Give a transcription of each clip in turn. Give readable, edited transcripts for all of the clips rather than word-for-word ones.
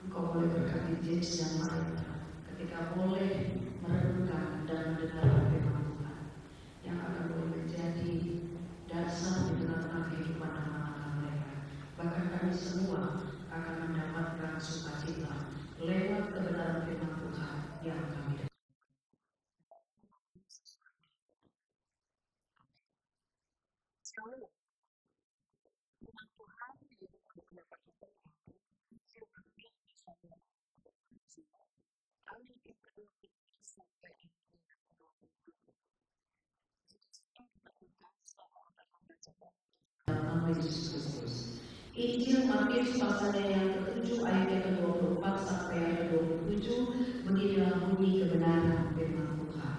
Engkau boleh berkati James dan Marita ketika boleh merenungkan dan mendengar firman Tuhan yang akan boleh menjadi dasar di tengah-tengah kehidupan dan anak mereka. Bahkan kami semua akan mendapatkan sukacita lewat kebenaran firman Tuhan yang kami dapat. Nama Yesus Kristus. Injil Matius pasalnya yang ke-7 ayat yang ke-24 sampai yang ke-27, beginilah bunyi kebenaran firman Tuhan.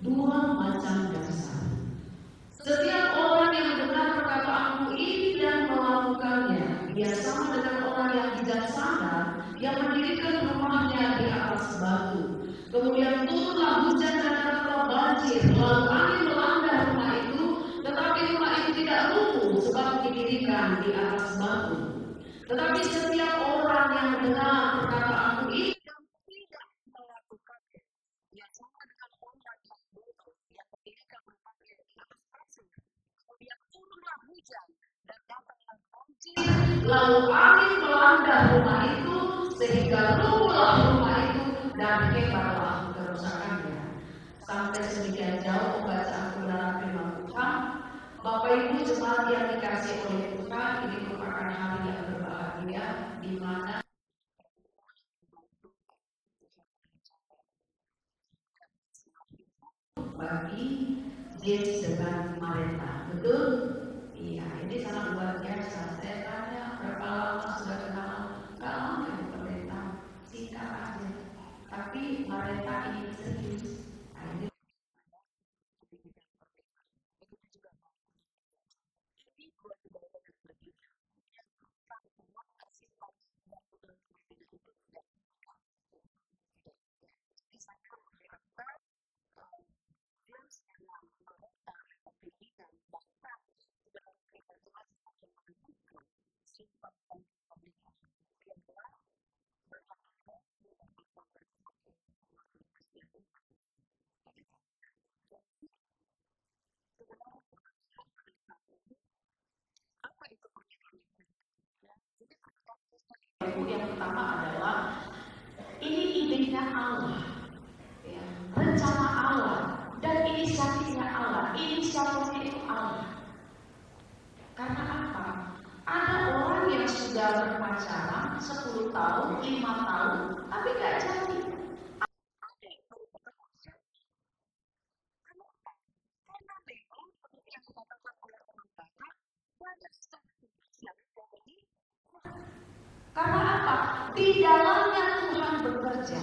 Dua macam dasar. Setiap orang yang mendengar perkataanku ini dan melakukannya, ia sama dengan orang yang bijaksana yang mendirikan rumahnya di atas batu. Kemudian turunlah hujan dan datanglah banjir, lalu angin melanda rumah itu, tetapi rumah itu tidak runtuh sebab didirikan di atas batu. Tetapi setiap orang yang mendengar perkataanku ini dan tidak melakukannya, ia sama dengan orang yang bodoh yang mendirikan rumahnya di atas batu. Kemudian turunlah hujan dan datanglah banjir, lalu angin melanda rumah itu sehingga runtuhlah rumah itu dan hebatlah kerusakannya. Sampai sedemikian jauh pembacaan kebenaran firman Tuhan. Bapak Ibu jemaat yang dikasihi oleh Tuhan, ini merupakan hari yang berbahagia di mana bagi James dengan Marita, betul? Iya, ini sangat luar biasa. Saya tanya berapa lama sudah kenal? Gak lama ya Marita, singkat aja. Tapi Marita ini serius. Nah, ini yang pertama adalah ini idenya Allah, ya, rencana Allah dan inisiatifnya Allah, inisiatifnya itu Allah. Karena apa? Ada orang yang sudah berpacaran 10 tahun, 5 tahun, tapi gak jadi. Karena apa? Di dalamnya Tuhan bekerja.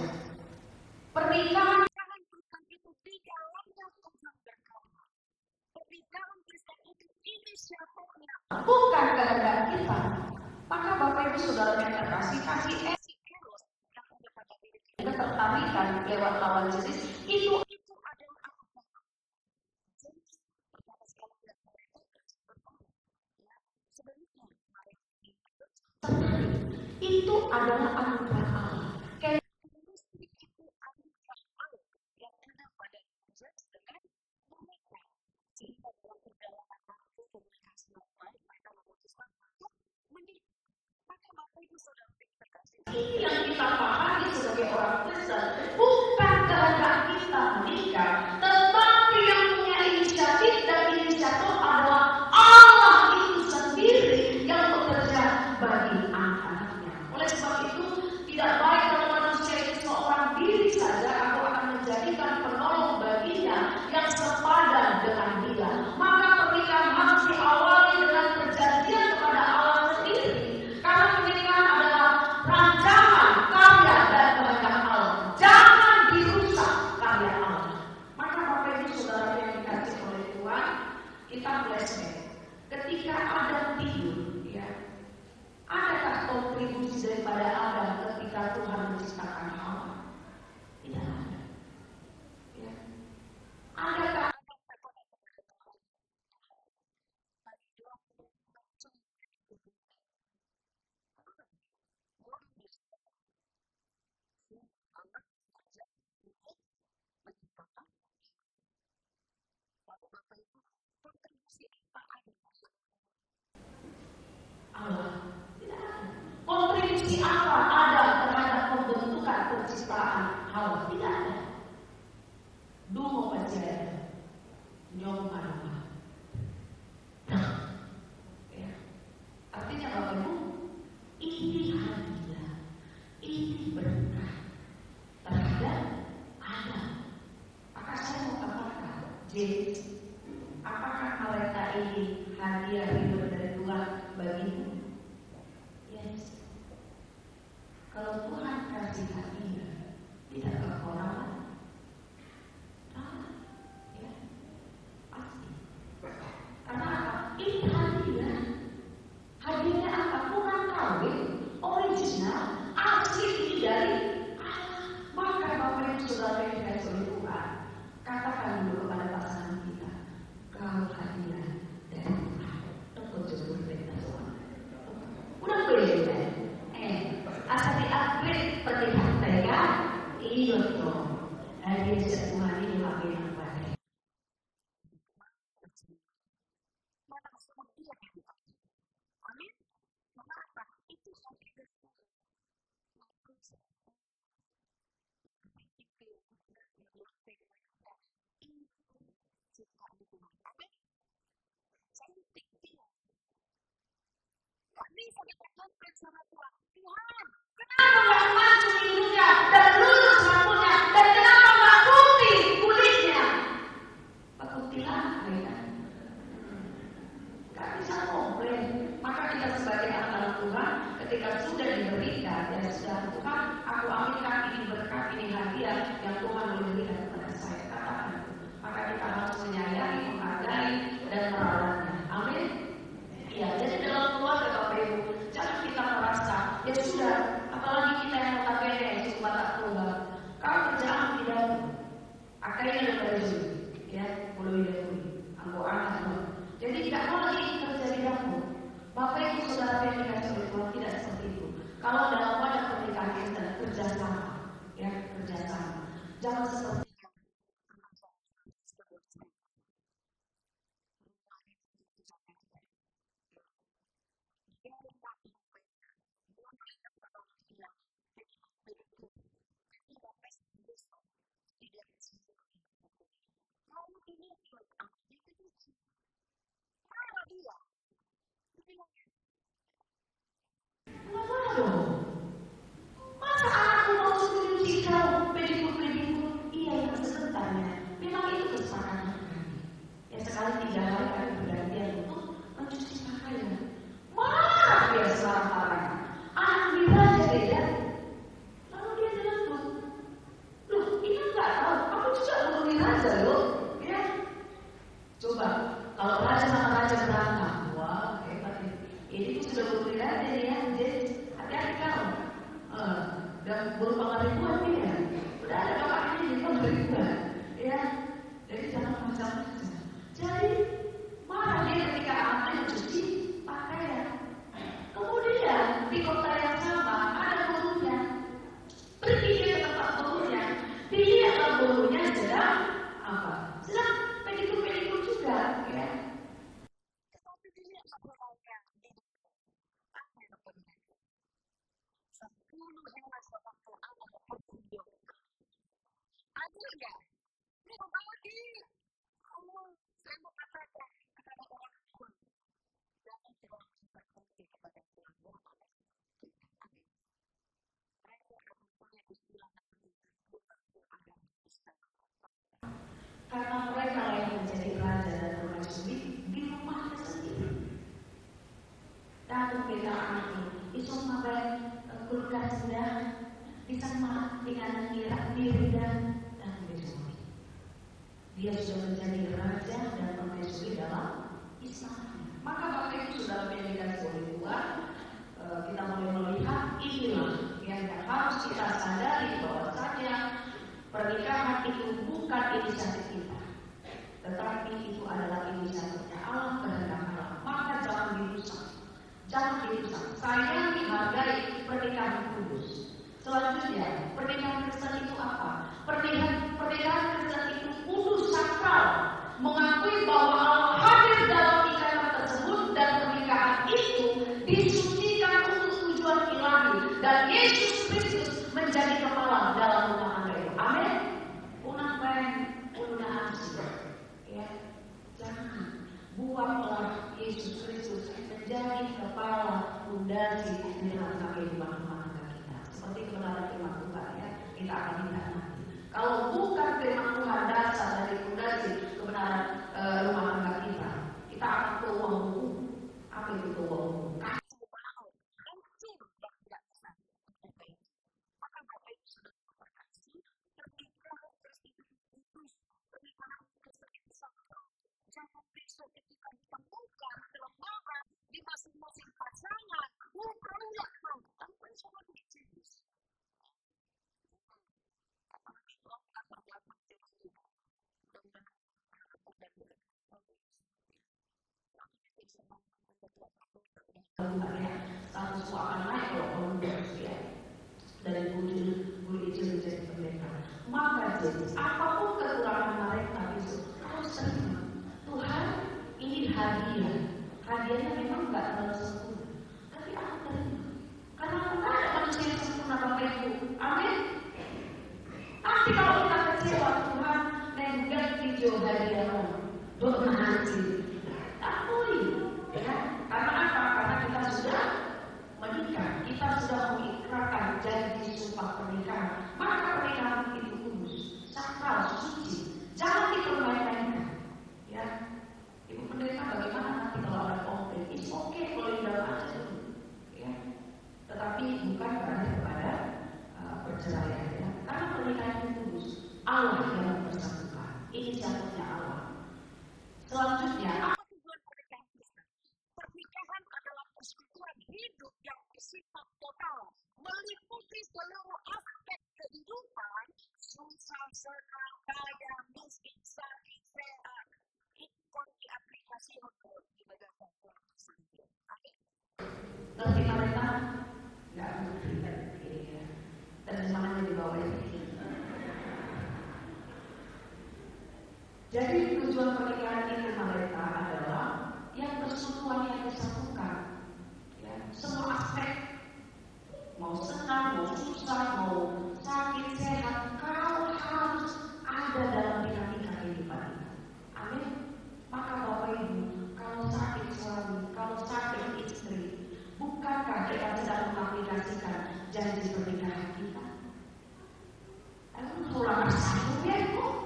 Pernikahan itu di dalamnya Tuhan berkarya. Pernikahan Kristen itu inisiatifnya, bukan kehendak kita. Maka Bapak Ibu Saudara yang terkasih, kasih eros yang ada pada diri kita, ketertarikan lewat lawan jenis itu adalah apa? Itu adalah anugerah Allah. Kayak itu anugerah Allah yang ada pada Yesus dengan menikah. Sehingga dalam perjalanan waktu komunikasi yang baik, mereka memutuskan untuk menikah. Maka Bapak Ibu Saudara terkasih, ini yang kita pahami sebagai orang Kristen, bukan kehendak kita menikah, tetapi yang punya inisiatif dan inisiator adalah Allah itu sendiri yang bekerja bagi anak-anaknya. Oleh sebab itu, tidak baik kalau manusia itu seorang diri saja atau akan menjadikan penolong baginya yang sepadan dengan dia. Maka pernikahan harus diawali dengan perjanjian kepada Allah sendiri. Karena pernikahan adalah rancangan, karya, dan kehendak Allah. Jangan dirusak karya Allah. Maka Bapak Ibu Saudara yang dikasih oleh Tuhan, kita flashback. Ketika Adam tidur, ya, adakah kontribusi daripada Adam ketika Tuhan menciptakan Hawa? Tidak ada. Ya. Adakah kontribusi apa ada Allah? Tidak ada. Kontribusi apa ada terhadap pembentukan penciptaan Allah? Tidak ada. Dungo paciara, nyong maruma. Ya. Artinya Bapak Ibu, ini hadiah, ini berkah terhadap Adam. Maka saya mau katakan, jadi apakah mereka ini hadiah hidup dari Tuhan bagimu? Yes. Kalau Tuhan kasih hadiah, tidak kekurangan. Ya, pasti. Karena apa? Ini hadiah. Hadiahnya apa? Kurang kawin, original, asli ini dari Allah. Maka Bapak Ibu Saudara yang dikasihi oleh Tuhan, katakan dulu kepada pasangan kita, kau hadiah dari Tuhan. Untuk jujur kita Tuhan. Udah boleh kan? Asal di-upgrade pernikahan mereka, iya dong. Hadiah Tuhan ini lebih yang baik. Mana semua dia yang amin. Mengapa itu sampai kami sangat berdoa sama Tuhan. Tuhan, kenapa nggak maju hidungnya dan lurus rambutnya dan kenapa nggak putih kulitnya? Pekutilan, ya. Gak bisa komplain. Maka kita sebagai anak Tuhan, ketika sudah diberikan, ya sudah Tuhan, aku ambilkan ini berkat, ini hadiah yang Tuhan berikan kepada saya. Katakan itu. Maka kita harus menyayangi, menghargai dan merawatnya. Amin. Ya, jadi dalam keluarga Bapak Ibu, jangan kita merasa ya sudah, apalagi kita yang notabene suku Batak Toba, kalau kerjaan tidak akhirnya daripada dulu, ya, boleh dahulu, anggo anak semua. Jadi tidak mau lagi kerja di dapur. Bapak Ibu Saudara yang dikasih oleh Tuhan tidak seperti itu. Kalau dalam wadah pernikahan kita kerjasama, ya kerjasama, jangan seperti masa aku mau suruh nyuci kau pedikur iya yang sebentarnya memang itu kesepakatan kami ya sekali 3 hari kami bergantian untuk mencuci pakaian marah dia selarang-larang anak diraja dia lalu dia nyeletuk loh ini nggak tahu aku juga belum diraja loh ya coba kalau raja sama raja berantem wah hebat ini sudah belum diraja ya jadi hati-hati kau dan berupa ribuan ya udah ada bapaknya di ribuan ya jadi jangan macam-macam jadi marah dia ketika anaknya mencuci pakaian kemudian di kota yang sama ada burunya pergi dia ke tempat burunya dilihatlah burunya sedang apa sedang pedikur juga ya tetapi dilihat burunya apa yang terjadi 10 hewan seperti Allah berkunjung. Ada ya? Ini lagi. Saya mau katakan kepada orang tua. Jangan terlalu berhenti kepada Tuhan. Saya akan punya istilah karena mereka yang menjadi raja dan permaisuri di rumahnya sendiri. Dan perbedaan itu sampai kulkas sudah bisa dengan kira diri dan permaisuri. Dia sudah menjadi raja dan permaisuri dalam Islam. Maka Bapak Ibu sudah menjadikan oleh Tuhan, kita mulai melihat inilah yang harus kita sadari bahwasanya pernikahan itu bukan inisiatif kita, tetapi itu adalah inisiatifnya Allah, kehendak Allah. Maka jangan dirusak. Jangan dirusak. Sayangi, hargai pernikahan kudus. Selanjutnya, pernikahan Kristen itu apa? Pernikahan Kristen itu kudus, sakral, mengakui bahwa status akan naik kalau kamu ya dari guru itu menjadi pendeta. Maka jadi apapun kekurangan mereka itu harus terima. Tuhan, ini hadiah. Hadiahnya memang nggak terlalu sempurna, tapi aku terima. Karena nggak ada manusia yang sempurna Bapak Ibu. Amin. Nanti kalau kita kecewa, Tuhan mengganti jauh hadiahmu. Doa hati. Akui, ya. Karena apa? Karena kita sudah menikah, kita sudah mengikrarkan janji sumpah pernikahan. Maka pernikahan itu kudus, sakral, suci. Jangan dipermainkan. Ya, Ibu pendeta bagaimana nanti kalau ada konflik? It's okay kalau di dalam aja dulu. Ya, tetapi bukan berarti kepada perceraian. Ya. Karena pernikahan itu kudus, Allah yang bersatukan. Ini siapanya Allah. Selanjutnya, apa tujuan pernikahan Kristen? Pernikahan adalah persekutuan hidup yang bersifat total, meliputi seluruh aspek kehidupan, susah, senang, kaya, miskin, sakit, sehat. Itu diaplikasi untuk ibadah Tuhan sendiri. Amin. Ngerti mereka? Nggak ngerti. Terjemahannya di bawah ini. Jadi tujuan pernikahan itu mereka adalah yang persekutuan yang disatukan, ya, semua aspek, mau senang, mau susah, mau sakit, sehat, kau harus ada dalam dinamika kehidupan ini. Amin. Maka Bapak Ibu, kalau sakit suami, kalau sakit istri, bukankah kita sedang mengaplikasikan janji pernikahan kita? Aku kurang sanggup ya kok.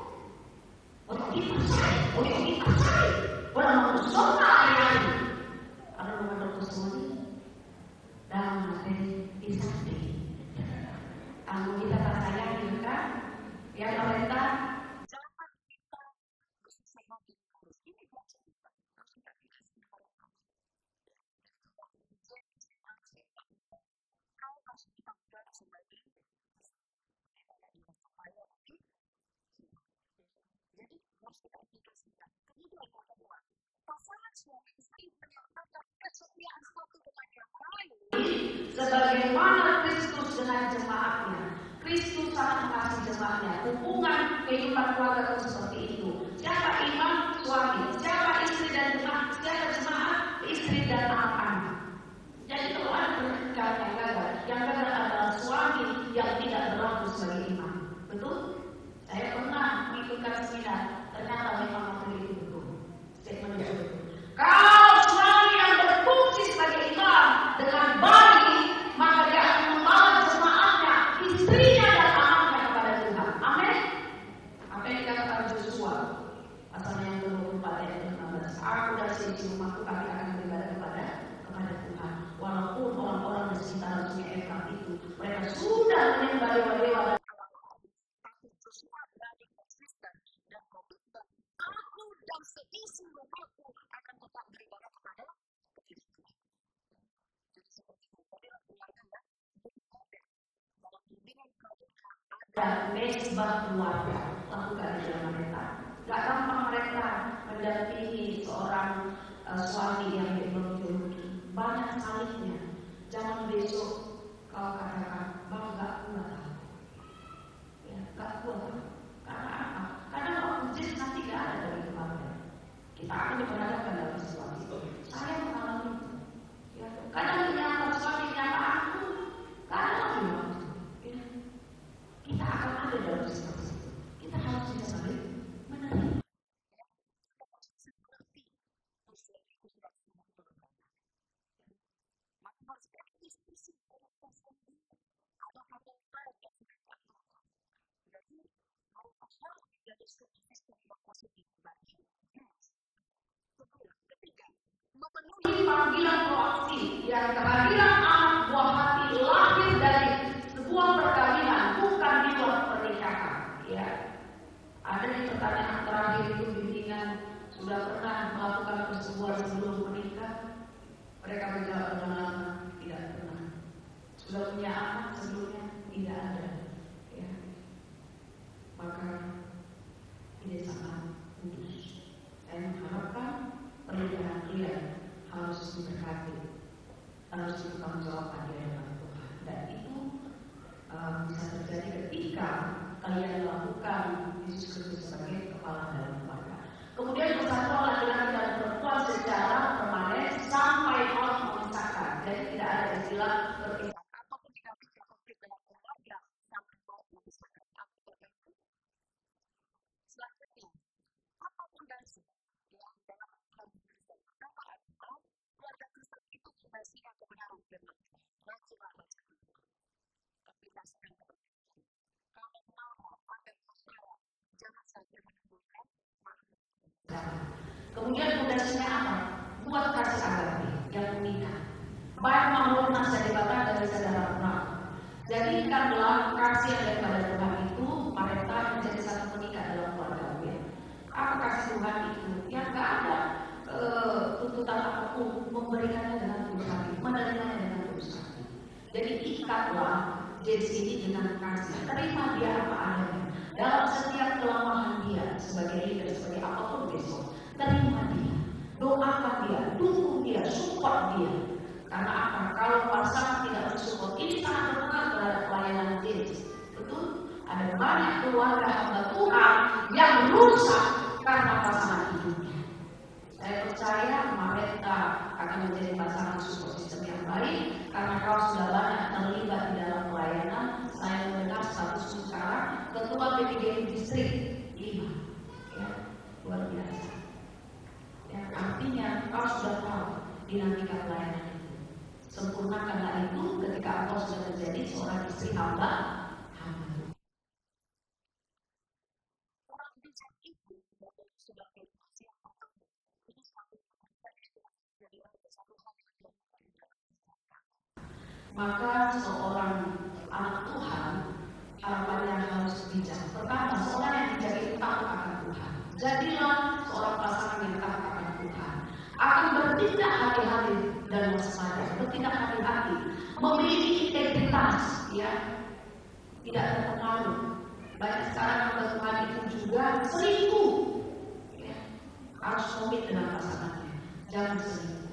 Orang kita orang manusia ayam, orang manusia semua dalam hati disakti. Kalau kita tak sayang juga, ya pemerintah jangan kita bersama harus ini bangsa kita harus kita kasih kepada kamu. Kau harus kita buat sebagai jadi harus kita aplikasikan. Kemudian yang kedua, pasangan suami istri menyatakan kesetiaan satu dengan yang lain. Sebagaimana Kristus dengan jemaatnya, Kristus sangat mengasihi jemaatnya. Hubungan kehidupan keluarga itu seperti itu. Siapa imam suami, siapa istri dan jemaat, siapa jemaat istri dan anak-anak. Jadi kalau ada pernikahan yang gagal adalah suami yang tidak berlaku sebagai imam. Betul? Saya pernah mengikutkan seminar, ternyata memang materi itu betul. Statement itu betul. Kalau suami yang berfungsi sebagai imam dengan baik, maka dia akan membawa jemaatnya, istrinya dan anaknya kepada Tuhan. Amin. Apa yang dikatakan Joshua, pasalnya yang ke-24 ayat 16. Aku dan seisi rumahku kami akan beribadah kepada Tuhan. Walaupun orang-orang di sekitar sungai Efrat itu mereka sudah menyembah dewa-dewa dan berani konsisten dan komitmen, aku dan seisi rumahku akan tetap beribadah kepada Tuhan. Jadi seperti itu, kemudian keluarga dalam bimbingan keluarga ada mesbah keluarga lakukan di dalam mereka. Gak gampang mereka mendampingi seorang suami yang berteologi. Banyak salibnya. Jangan besok kau katakan, bang gak kuat. Gak kuat. Karena apa? Karena waktu jis nanti gak ada dari keluarga. Kita akan diperhadapkan dalam situasi itu. Saya mengalami itu. Ya. Kadang ternyata suami ternyata aku. Kadang lagi waktu. Ya. Kita akan ada dalam situasi itu. Kita harus bisa saling menerima. Maka harus berdiskusi dengan pasangan. Ada apa yang jadi kalau pasal jadi sistem yang positif bagi ketiga memenuhi panggilan proaktif yang kehadiran anak buah hati lahir dari sebuah perkawinan bukan di luar pernikahan. Ya, ada di pertanyaan terakhir itu bimbingan sudah pernah melakukan persetubuhan sebelum menikah? Mereka menjawab dengan lama tidak pernah. Sudah punya anak sebelumnya? Tidak ada. Ya. Maka ini sangat kudus. Saya mengharapkan pernikahan kalian harus diberkati, harus dipertanggungjawabkan di hadapan Tuhan. Dan itu bisa terjadi ketika kalian lakukan Yesus Kristus sebagai kepala dalam keluarga. Kemudian bersatu laki-laki dan perempuan secara permanen sampai Allah memisahkan. Jadi tidak ada istilah berpisah. Ataupun jika tidak konflik dalam keluarga sampai Allah memisahkan. Selanjutnya, apa fondasi yang dalam Kristen? Pertama adalah keluarga Kristen itu fondasinya kebenaran firman. Bacalah baca. Aplikasikan kebenaran. Kalau mau ada masalah, jangan saja menimbulkan masalah. Kemudian fondasinya apa? Buat kasih agape yang menikah. Baik maupun masa dibakar dari saudara kenal. Jadikanlah kasih yang daripada Tuhan itu mereka menjadi satu menikah dalam keluarga. Apa kasih Tuhan itu? Yang gak ada tuntutan apapun, memberikannya dengan tulus hati, menerimanya dengan tulus hati. Jadi ikatlah Jesse ini dengan kasih. Terima dia apa adanya. Dalam setiap kelemahan dia sebagai leader, sebagai apapun besok, terima dia, doakan dia, dukung dia, support dia. Karena apa? Kalau pasangan tidak mensupport, ini sangat berpengaruh terhadap pelayanan Jesse. Betul? Ada banyak keluarga hamba Tuhan yang rusak karena pasangan hidupnya. Saya percaya mereka akan menjadi pasangan support system yang baik karena kau sudah banyak terlibat di dalam pelayanan. Saya mendengar status sekarang ketua PPGI distrik 5, ya, luar biasa. Ya, artinya kau sudah tahu dinamika pelayanan itu. Sempurnakanlah itu ketika engkau sudah menjadi seorang istri hamba. Maka seorang anak Tuhan harapannya harus bijak. Pertama, seorang yang bijak itu takut akan Tuhan. Jadilah seorang pasangan yang takut akan Tuhan. Akan bertindak hati-hati dan waspada, bertindak hati-hati, memiliki integritas, ya, tidak terpengaruh. Banyak sekarang hamba Tuhan itu juga selingkuh, ya. Harus komit dengan pasangannya, jangan selingkuh.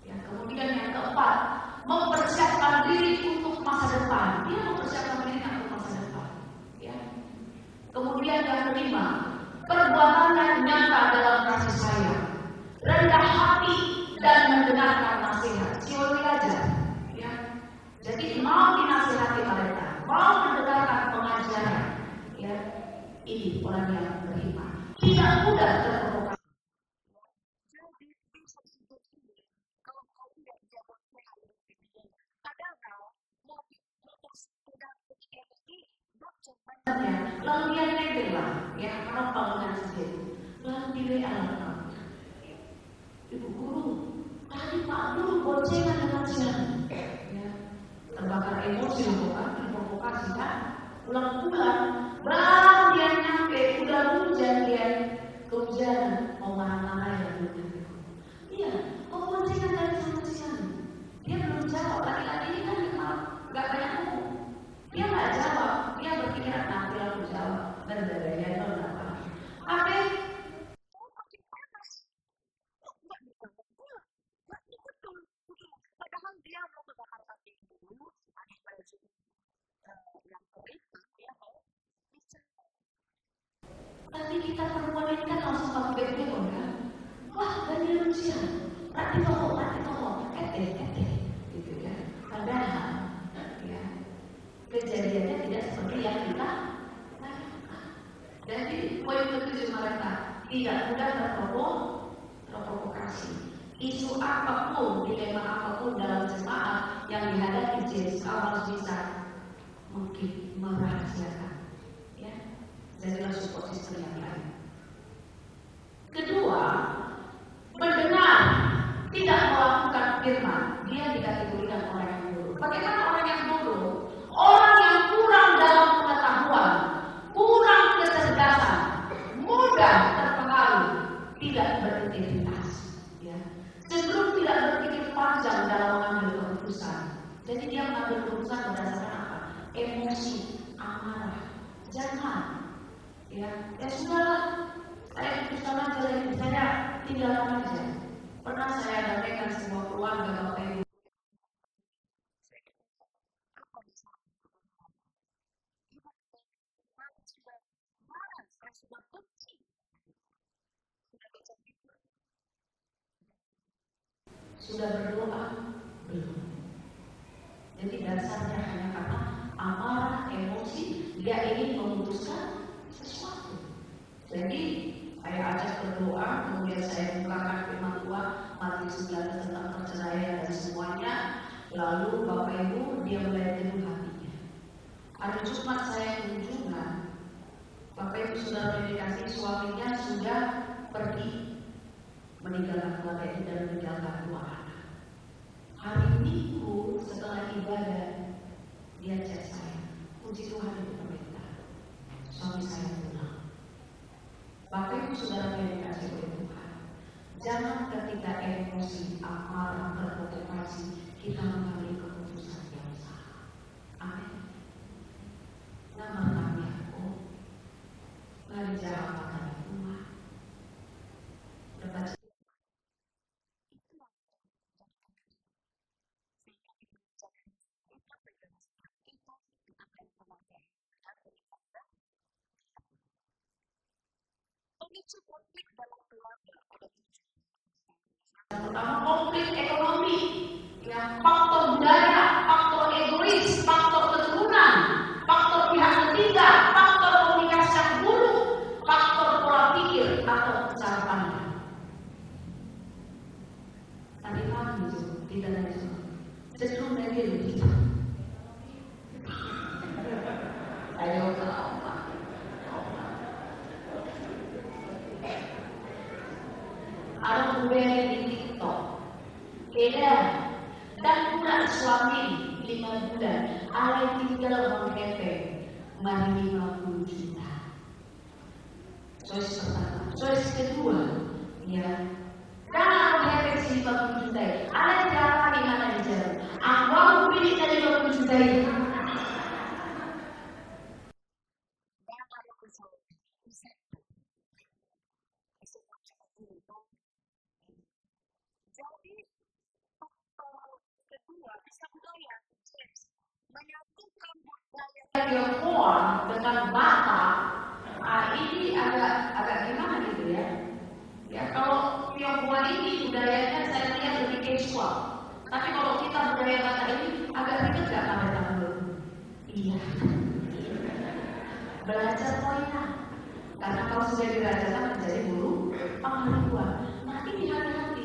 Ya, kemudian yang keempat, mempersiapkan diri untuk masa depan. Dia mempersiapkan diri untuk masa depan. Ya. Kemudian yang kelima, perbuatannya nyata dalam kasih sayang, rendah hati dan mendengarkan nasihat. Teori aja. Ya. Jadi mau dinasihati mereka, mau mendengarkan pengajaran. Ya. Ini orang yang beriman. Tidak mudah terprovokasi. Lalu dia nebel lah, ya, merompal dengan sendiri. Lalu di WA lah, Ibu Guru, tadi Pak Guru boncengan dengan siang, ya, terbakar emosi kan, terprovokasi kan, pulang-pulang, baru dia nyampe, udah hujan dia, kehujanan, mau mana-mana yang belum. Iya, kok boncengan dari sama siang? Dia belum jawab, laki-laki ini kan nggak banyak ngomong. Dia nggak jawab, dia berpikiran nanti aku jawab dan dadanya itu apa? Apa? Padahal dia mau membakar hati dulu, ada baju yang berikan, dia mau bisa. Tapi kita perempuan ini kan langsung pakai background kan? Wah, dari manusia, rati toko, gitu ya. Padahal, ya, kejadiannya tidak seperti yang kita lakukan. Jadi poin ketujuh mereka tidak mudah terprovokasi. Isu apapun, dilema apapun dalam jemaat yang dihadapi Jesse harus bisa mungkin merahasiakan. Ya, jadilah support system yang lain. Kedua, mendengar, tidak melakukan firman. Dia dikategorikan orang yang bodoh. Bagaimana orang yang bodoh? Orang yang kurang dalam pengetahuan, kurang kecerdasan, mudah terpengaruh, tidak berintegritas, ya. Cenderung tidak berpikir panjang dalam mengambil keputusan. Jadi dia mengambil keputusan berdasarkan apa? Emosi, amarah. Jangan, ya sudahlah, saya putuskan aja, saya tinggalkan aja. pernah saya datangkan sebuah keluarga Bapak Ibu. Sudah berdoa? Belum. Jadi dasarnya hanya karena amarah, emosi, dia ingin memutuskan sesuatu. Jadi saya ajak berdoa, kemudian saya bukakan firman Tuhan Matius 19 tentang perceraian dan semuanya. Lalu Bapak Ibu dia mulai teduh hatinya. Hari Jumat saya kunjungan, Bapak Ibu sudah dikasih suaminya sudah pergi meninggalkan keluarga itu dan meninggalkan dua anak. Hari Minggu setelah ibadah dia chat saya, puji Tuhan itu permintaan suami saya pulang. Bapak Ibu saudara yang dikasih oleh Tuhan, jangan ketika emosi, amarah, terprovokasi kita mengambil keputusan yang salah. Amin. Namanya mari jalan pada Tuhan. Dapat Pemicu konflik dalam keluarga ada pertama konflik ekonomi, yang faktor budaya, faktor egois, faktor keturunan, faktor pihak ketiga, faktor komunikasi yang buruk, faktor pola pikir atau cara pandang. Tadi pagi itu tidak ada cenderung negatif. Ayo ada budaya di TikTok, beda dan bulan suami 5 bulan, ada tinggal uang kepeng, mari 50 juta. Choice pertama, choice kedua, ya. Jangan kepeng 50 juta, ada cara di mana di jalan. Aku pilih dari 50 juta ini. Jadi kedua bisa budaya menyatukan budaya Tionghoa dengan Batak, ini agak gimana gitu ya? Ya kalau Tionghoa ini budayanya saya lihat lebih casual, tapi kalau kita budaya Batak ini agak ribet nggak pada tahun dulu? Iya. Belajar poinnya, karena kalau sudah dirajakan menjadi guru pengetahuan. Nah ini hati-hati.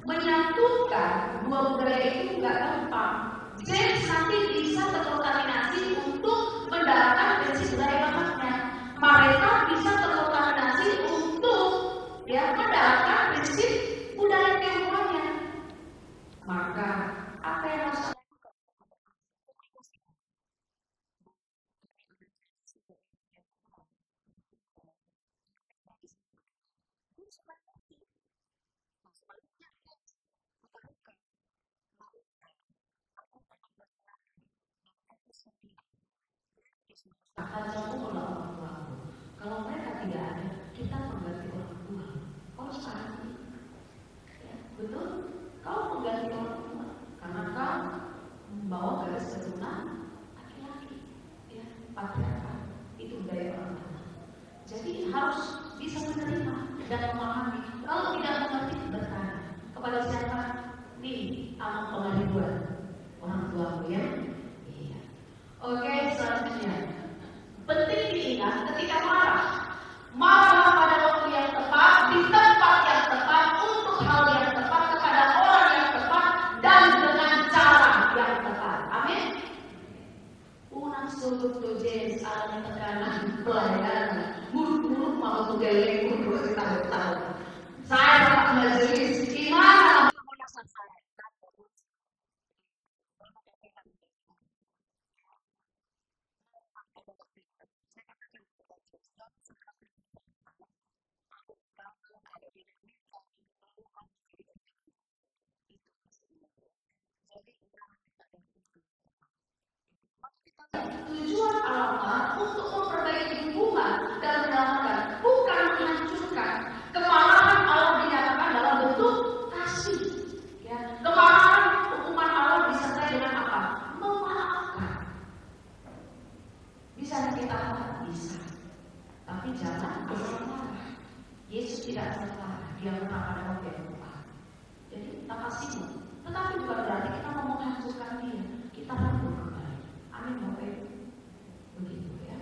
Menyatukan dua budaya itu nggak gampang. James nanti bisa terkontaminasi untuk mendapatkan prinsip budaya Bataknya. Mereka bisa terkontaminasi untuk mendapatkan prinsip budaya Tionghoanya. Maka apa yang harus akan campur oleh orang tua. Kalau mereka tidak ada, kita mengganti orang tua. Kalau sekarang ini, ya, betul? Kau mengganti orang tua karena kau membawa garis keturunan laki-laki, ya, patriarkat itu budaya orang tua. Jadi harus bisa menerima dan memahami. Kalau tidak mengerti, bertanya kepada siapa? Nih, amal pengadilan orang tuamu ya. Iya. Oke, selanjutnya. Penting diingat ketika marahlah pada waktu yang tepat, di tempat yang tepat, untuk hal yang tepat, kepada orang yang tepat, dan dengan cara yang tepat. Amin. Unang suluk dojen alami tekanan pelayanan, buruk-buruk mau tugaleng buruk tahu-tahu. Saya dapat majelis gimana? Tujuan Allah untuk memperbaiki hubungan dan menyelamatkan, bukan menghancurkan. Kemarahan Allah dinyatakan dalam bentuk kasih. tidak salah, dia menang pada waktu yang tepat. Jadi kita kasih, tetapi bukan berarti kita mau menghancurkan dia. Kita rangkul kembali. Amin, Bapak Ibu. Begitu ya.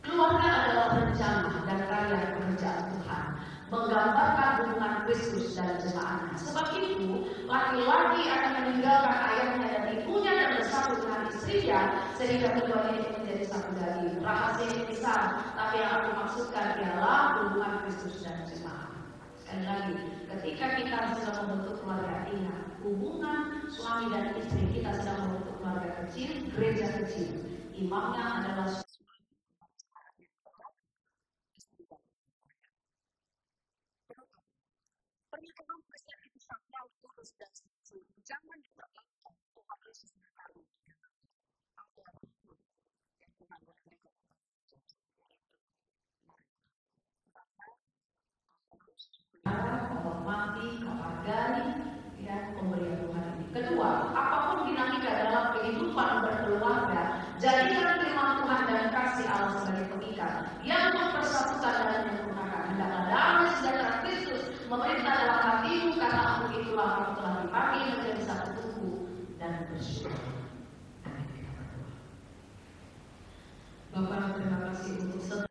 Keluarga adalah rencana dan karya pekerjaan Tuhan, menggambarkan hubungan Kristus dan jemaatnya. Sebab itu, laki-laki akan meninggalkan ayahnya dan ibunya dan bersatu dengan istrinya, sehingga keduanya itu menjadi satu daging. Rahasia ini besar, tapi yang aku maksudkan ialah hubungan Kristus dan jemaat. Sekali lagi, ketika kita sedang membentuk keluarga, ingat, hubungan suami dan istri, kita sedang membentuk keluarga kecil, gereja kecil. Imamnya adalah pernikahan besar itu sakral, tulus dan suci. Jangan diperlakukan Tuhan Yesus berkata, ada yang Tuhan berkata. menghormati, menghargai, ya, pemberian Tuhan ini. Kedua, apapun dinamika dalam kehidupan berkeluarga, jadikan firman Tuhan dan kasih Allah sebagai pengikat yang mempersatukan dan menyempurnakan. Hendaklah damai sejahtera Kristus memerintah dalam hatimu, karena untuk itulah kamu telah dipanggil menjadi satu tubuh dan bersyukur. Bapak, terima kasih untuk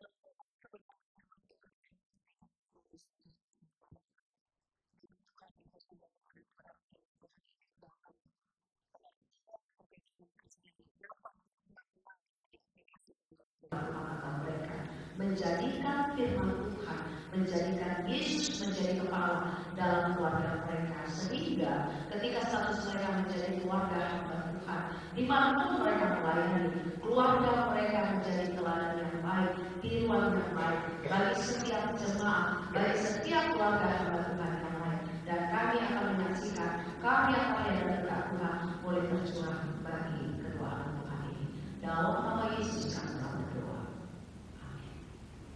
menjadikan firman Tuhan, menjadikan Yesus menjadi kepala dalam keluarga mereka, sehingga ketika status mereka menjadi keluarga hamba Tuhan, dimanapun mereka melayani, keluarga mereka menjadi teladan yang baik, tiruan yang baik bagi setiap jemaat, bagi setiap keluarga hamba Tuhan yang lain. Dan kami akan menyaksikan karya